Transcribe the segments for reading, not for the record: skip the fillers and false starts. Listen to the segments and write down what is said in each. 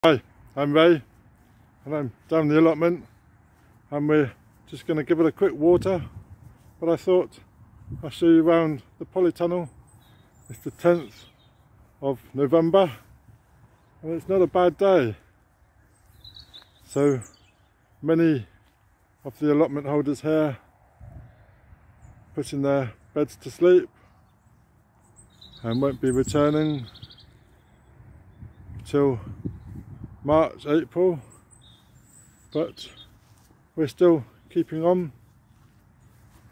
Hi, I'm Ray and I'm down the allotment and we're just going to give it a quick water, but I thought I'll show you around the Polytunnel. It's the 10th of November and it's not a bad day. So many of the allotment holders here putting their beds to sleep and won't be returning till March, April, but we're still keeping on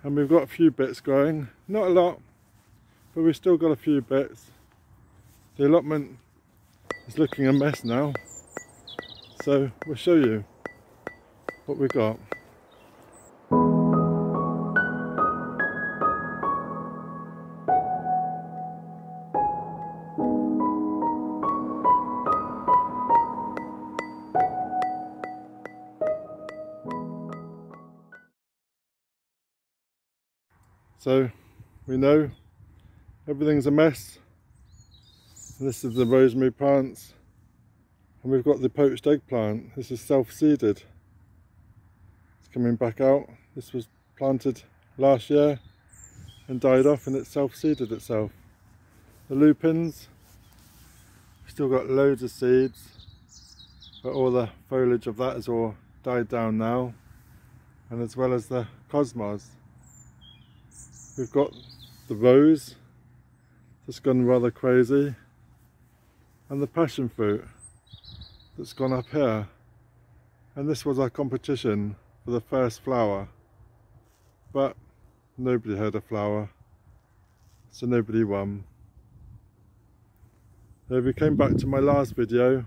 and we've got a few bits growing, not a lot, but we've still got a few bits. The allotment is looking a mess now, so we'll show you what we got. So we know everything's a mess. This is the rosemary plants and we've got the poached eggplant. This is self-seeded. It's coming back out. This was planted last year and died off and it self-seeded itself. The lupins, we've still got loads of seeds, but all the foliage of that has all died down now, and as well as the cosmos. We've got the rose that's gone rather crazy and the passion fruit that's gone up here, and this was our competition for the first flower, but nobody had a flower, so nobody won. If we came back to my last video,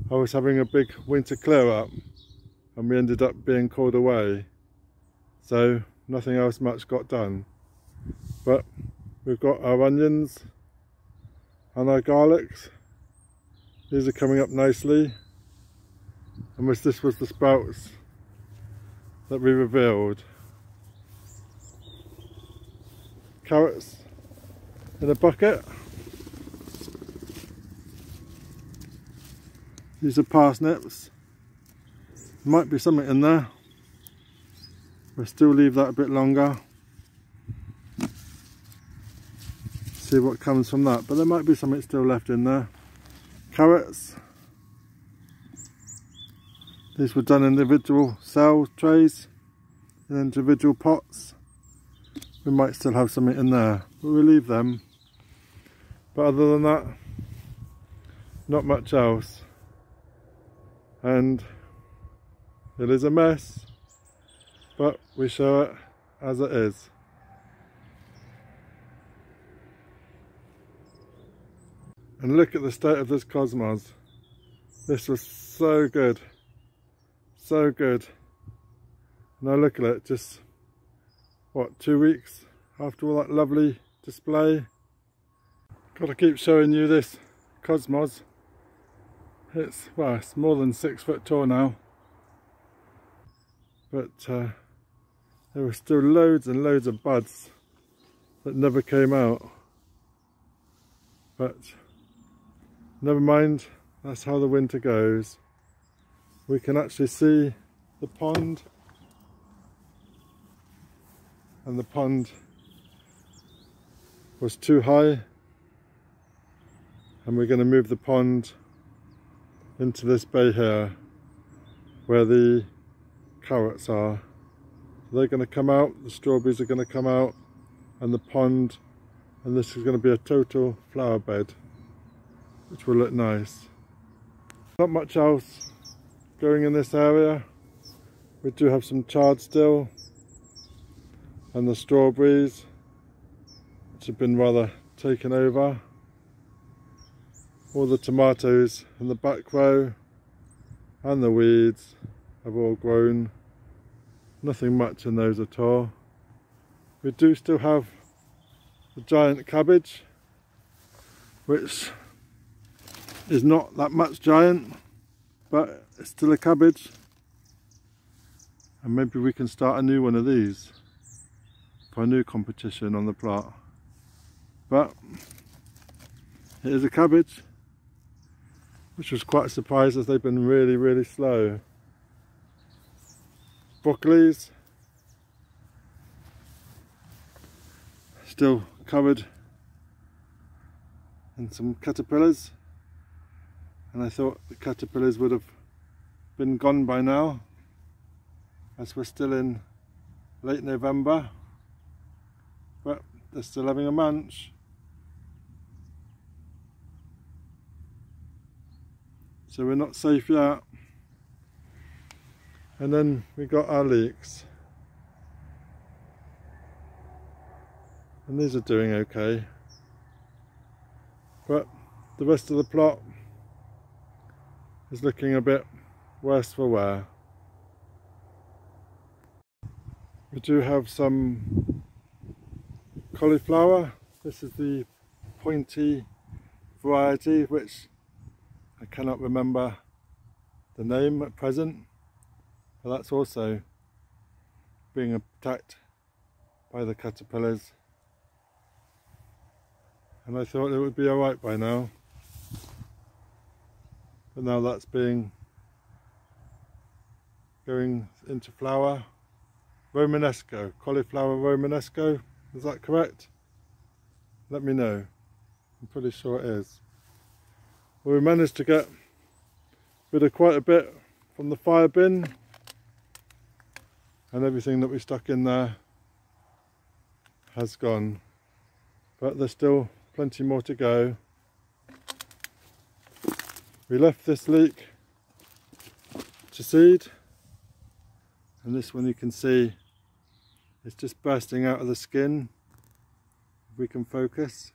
I was having a big winter clear up and we ended up being called away, so nothing else much got done. But we've got our onions and our garlics. These are coming up nicely, and this was the sprouts that we revealed. Carrots in a bucket. These are parsnips. Might be something in there. We'll still leave that a bit longer. See what comes from that, but there might be something still left in there. Carrots. These were done in individual cell trays, in individual pots. We might still have something in there, but we'll leave them. But other than that, not much else. And it is a mess, but we show it as it is. And look at the state of this cosmos. This was so good, so good. Now look at it, just what, 2 weeks after all that lovely display. Got to keep showing you this cosmos. It's, well, it's more than 6 foot tall now, but there were still loads and loads of buds that never came out. But never mind, that's how the winter goes. We can actually see the pond, and the pond was too high, and we're going to move the pond into this bay here where the carrots are. They're going to come out, the strawberries are going to come out, and the pond, and this is going to be a total flower bed, which will look nice. Not much else going in this area. We do have some chard still, and the strawberries, which have been rather taken over. All the tomatoes in the back row and the weeds have all grown. Nothing much in those at all. We do still have the giant cabbage, which is not that much giant, but it's still a cabbage. And maybe we can start a new one of these for a new competition on the plot. But it is a cabbage. which was quite a surprise as they've been really slow. Broccolis, still covered in some caterpillars, and I thought the caterpillars would have been gone by now, as we're still in late November, but they're still having a munch. So we're not safe yet. And then we got our leeks, and these are doing okay, but the rest of the plot is looking a bit worse for wear. We do have some cauliflower. This is the pointy variety, which I cannot remember the name at present, but that's also being attacked by the caterpillars, and I thought it would be alright by now, but now that's going into flower. Romanesco, cauliflower Romanesco, is that correct? Let me know, I'm pretty sure it is. Well, we managed to get rid of quite a bit from the fire bin, and everything that we stuck in there has gone, but there's still plenty more to go. We left this leek to seed, and this one you can see it's just bursting out of the skin, if we can focus.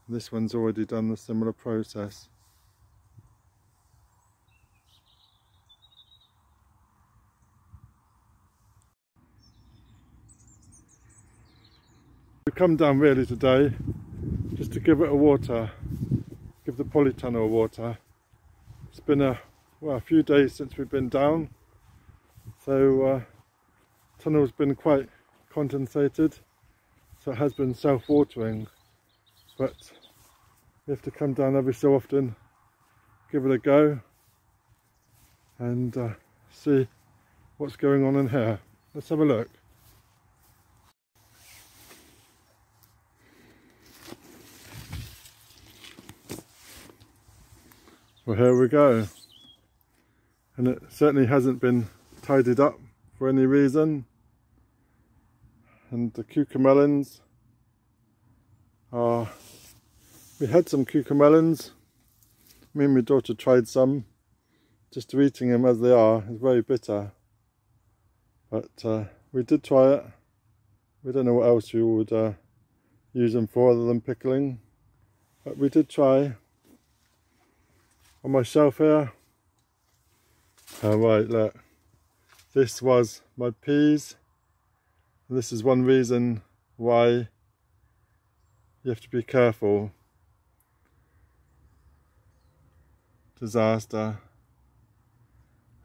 This one's already done the similar process. We've come down really today just to give it a water, give the Polytunnel a water. It's been a few days since we've been down, so tunnel's been quite condensated, so it has been self-watering, but we have to come down every so often, give it a go, and see what's going on in here. Let's have a look. Well, here we go, and it certainly hasn't been tidied up for any reason, and the cucamelons are, we had some cucamelons, me and my daughter tried some, just eating them as they are is very bitter, but we did try it. We don't know what else you would use them for other than pickling, but we did try. On my shelf here, right, look, this was my peas, and this is one reason why you have to be careful. Disaster.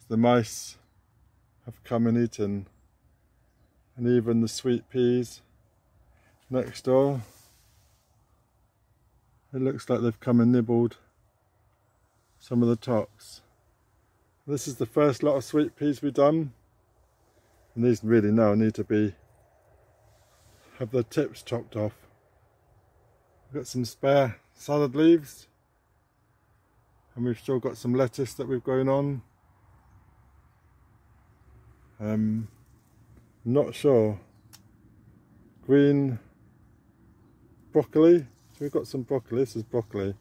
The mice have come and eaten, and even the sweet peas next door, it looks like they've come and nibbled some of the tops. This is the first lot of sweet peas we've done, and these really now need to have the tips chopped off. We've got some spare salad leaves, and we've still got some lettuce that we've grown on. Not sure. Green broccoli, so we've got some broccoli. This is broccoli.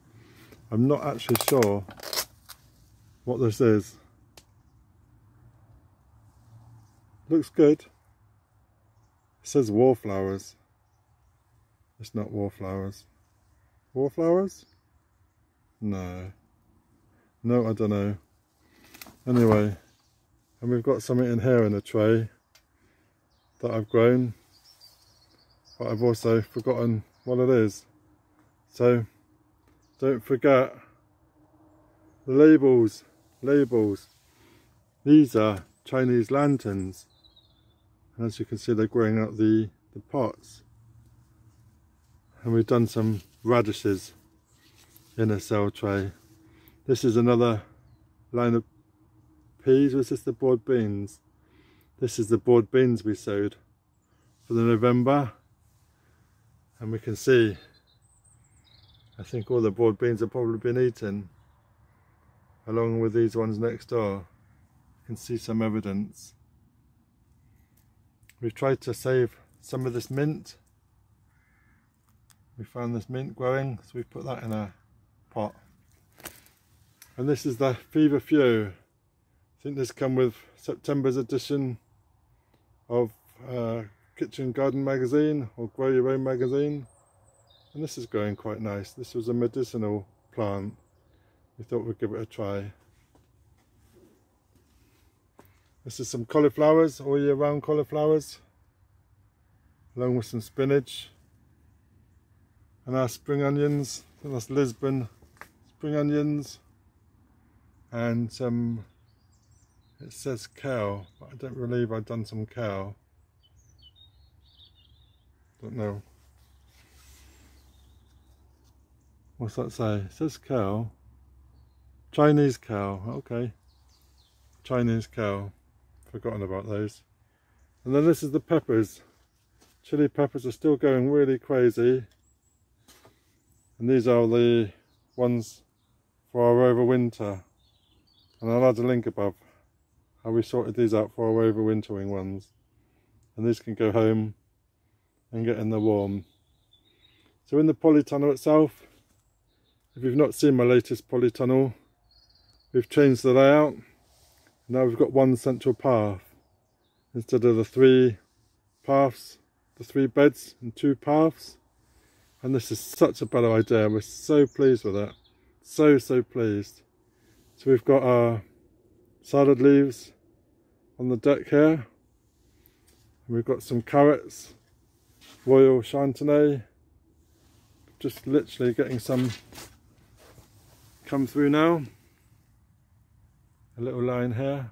I'm not actually sure what this is. Looks good. It says wallflowers. It's not wallflowers. Wallflowers? No. No, I don't know. Anyway, and we've got something in here in a tray that I've grown, but I've also forgotten what it is. So don't forget the labels. These are Chinese lanterns, and as you can see they're growing out the pots, and we've done some radishes in a cell tray. This is another line of peas. Was this the broad beans? This is the broad beans we sowed for the November, and we can see, I think all the broad beans have probably been eaten, along with these ones next door. You can see some evidence. We've tried to save some of this mint. We found this mint growing, so we put that in a pot. And this is the feverfew. I think this come with September's edition of Kitchen Garden magazine, or Grow Your Own magazine. And this is growing quite nice. This was a medicinal plant. We thought we'd give it a try. This is some cauliflowers, all year round cauliflowers, along with some spinach. And our spring onions, I think that's Lisbon spring onions, and some, it says kale, but I don't believe I've done some kale. Don't know. What's that say? It says kale. Chinese kale, okay. Chinese kale. Forgotten about those. And then this is the peppers. Chili peppers are still going really crazy. And these are the ones for our overwinter. And I'll add a link above how we sorted these out for our overwintering ones. And these can go home and get in the warm. So in the polytunnel itself, if you've not seen my latest polytunnel, we've changed the layout. Now we've got one central path instead of the 3 paths, the 3 beds and 2 paths. And this is such a better idea. We're so pleased with it. So pleased. So we've got our salad leaves on the deck here. And we've got some carrots, Royal Chantenay. Just literally getting some come through now. A little line here.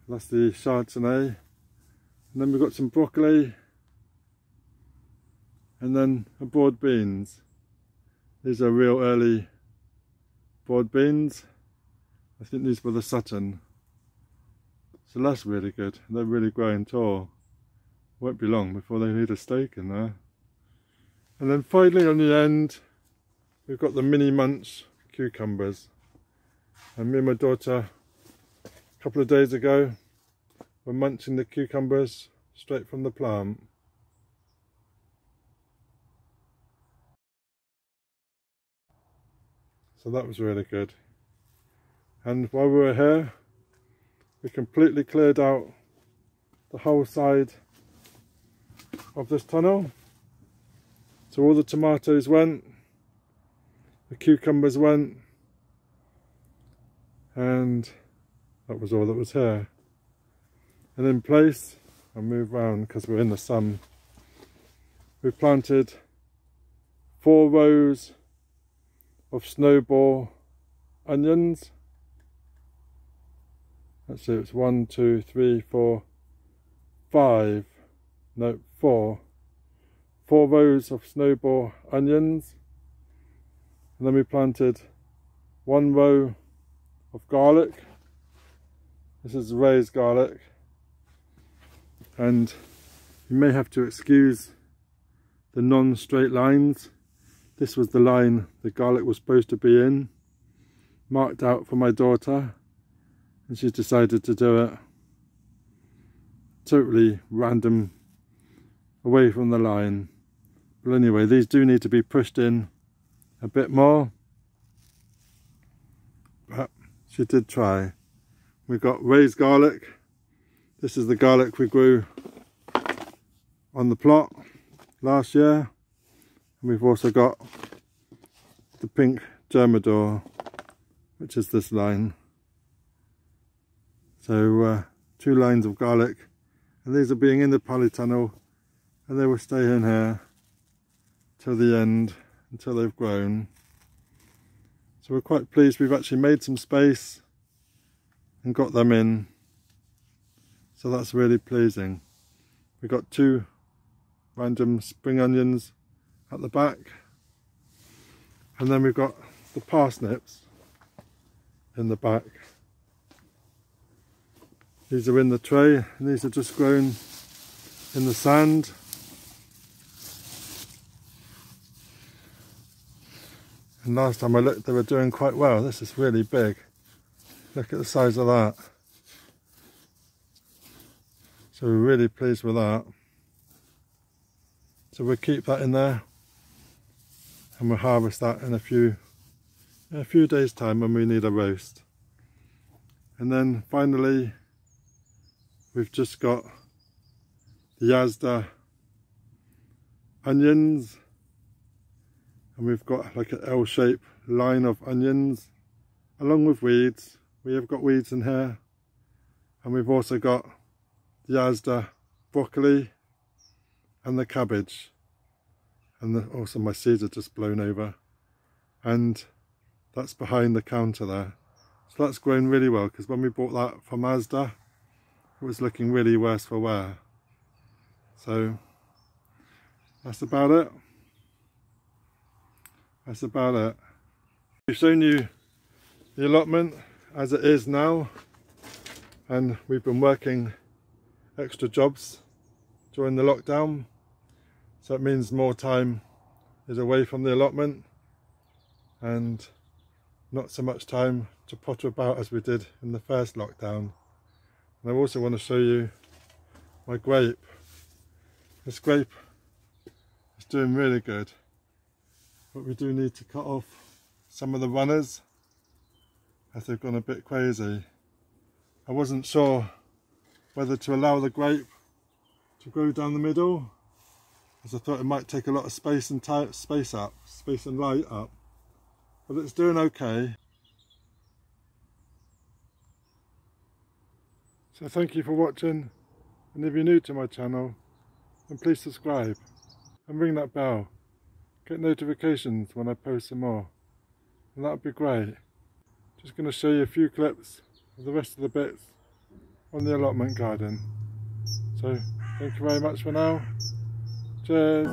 That's the Chardonnay. And then we've got some broccoli. And then a broad beans. These are real early broad beans. I think these were the Sutton. So that's really good. They're really growing tall. Won't be long before they need a stake in there. And then finally on the end, we've got the mini munch cucumbers. And me and my daughter, a couple of days ago, were munching the cucumbers straight from the plant. So that was really good. And while we were here, we completely cleared out the whole side of this tunnel. So all the tomatoes went, the cucumbers went, and that was all that was here. And in place, I'll move round because we're in the sun, we planted 4 rows of snowball onions. Let's see, it's 1, 2, 3, 4, 5, no, 4 rows of snowball onions. And then we planted 1 row of garlic. This is raised garlic, and you may have to excuse the non-straight lines. This was the line the garlic was supposed to be in, marked out for my daughter, and she's decided to do it totally random, away from the line. But anyway, these do need to be pushed in a bit more, but she did try. We've got raised garlic. This is the garlic we grew on the plot last year. And we've also got the pink Germador, which is this line. So 2 lines of garlic, and these are being in the polytunnel, and they will stay in here till the end, until they've grown. So we're quite pleased we've actually made some space and got them in. So that's really pleasing. We've got 2 random spring onions at the back. And then we've got the parsnips in the back. These are in the tray, and these are just grown in the sand. And last time I looked, they were doing quite well. This is really big. Look at the size of that. So we're really pleased with that. So we'll keep that in there, and we'll harvest that in a few days' time when we need a roast. And then finally, we've just got the Asda onions, and we've got like an L-shaped line of onions along with weeds. We have got weeds in here, and we've also got the Asda broccoli and the cabbage, and also my seeds are just blown over, and that's behind the counter there. So that's grown really well, because when we bought that from Asda, it was looking really worse for wear. So that's about it. That's about it. We've shown you the allotment as it is now, and we've been working extra jobs during the lockdown, so it means more time is away from the allotment and not so much time to potter about as we did in the first lockdown. And I also want to show you my grape. This grape is doing really good, but we do need to cut off some of the runners as they've gone a bit crazy. I wasn't sure whether to allow the grape to grow down the middle, as I thought it might take a lot of space and light up, but it's doing okay. So thank you for watching, and if you're new to my channel, then please subscribe and ring that bell. Get notifications when I post some more, and that would be great. Just going to show you a few clips of the rest of the bits on the allotment garden. So thank you very much for now. Cheers.